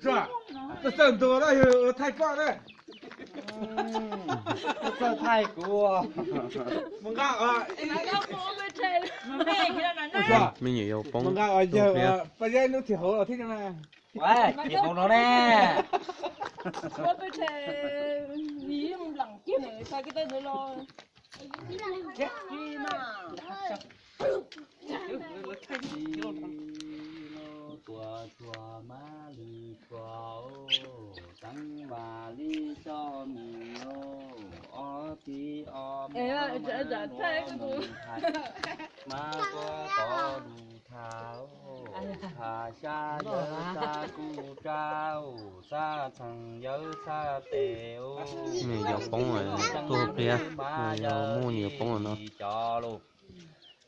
是吧？这挣多了有太高了。这泰国，มึงก็是吧？ mình nhiều มึง bóng ก็giờ bây giờ nó thì hổ ở thế này.喂，你放到呢？我被车你唔能見嚟，睇幾多你咯？chết đi mà. Chùa chùa ma lì chùa tăng bà lì cho mình ô tí om ma có đủ tháo thà xa nhớ xa cu trao xa thằng nhớ xa tèo mình nhiều bóng rồi tôi kia nhiều mua nhiều bóng rồi nó cho luôn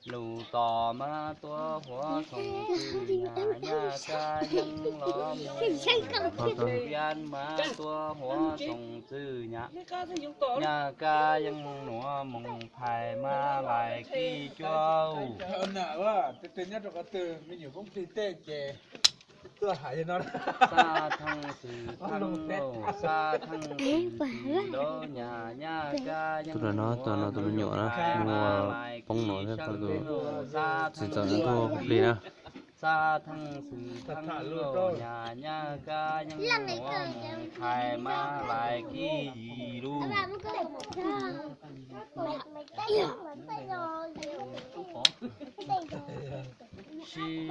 lù tò ma tua hóa sông từ nhà ca nhân lo viên ma tua hóa sông từ nhà ca nhân nọ mong phải ma lại kỳ châu Hơn nè quá, tên nhất là từ mình nhiều cũng tê tê chè. Tôi hại cho nó. sa thăng sự thăng lô sa thăng sự đô nhà ca nhân tức là nó tụi nó nhỏ đó mua bóng nổi thế thôi rồi chỉ cho nó thua đi đó sa thăng sự thăng lô nhà ca nhân nọ mong phải ma lại kỳ luôn chi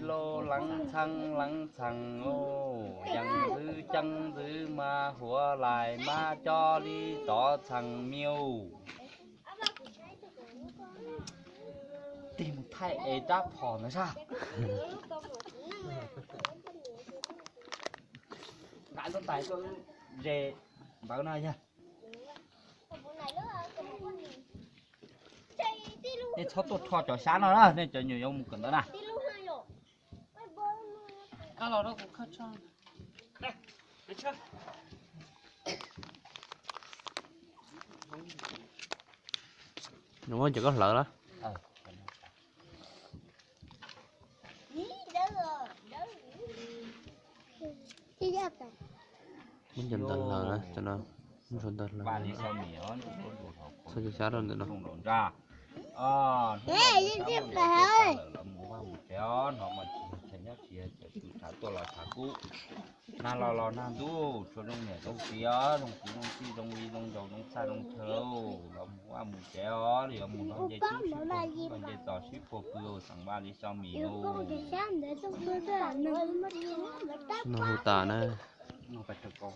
lô lăng thăng ô dần dư chân dư ma hùa lại ma cho đi tỏ thằng miêu tìm thay ế đáp phò nữa sao đại con tài con rề bảo này nha nên cho tôi thọ cho sáng nó đó nên cho nhiều ông cần đó nè Alo đó cũng khát cho. Đây, được chưa? đúng rồi chỉ có lợn đó muốn dần tận lợn đó cho nó muốn dần tận và lợn đi sau mía nó sao cho sát rồi nữa nó không đồn ra tiếp lại nó mà chỉ nhất chỉ chủ thả tôi là thả cũ na lò na du cho đông nhẹ đông kia đông chi đông vi đông dầu đông xa đông thâu nó mua ăn một chéo thì ông muốn dây chú còn dây tỏ ship của cửa sang ba đi sau mì nó hô tả này nó phải thật có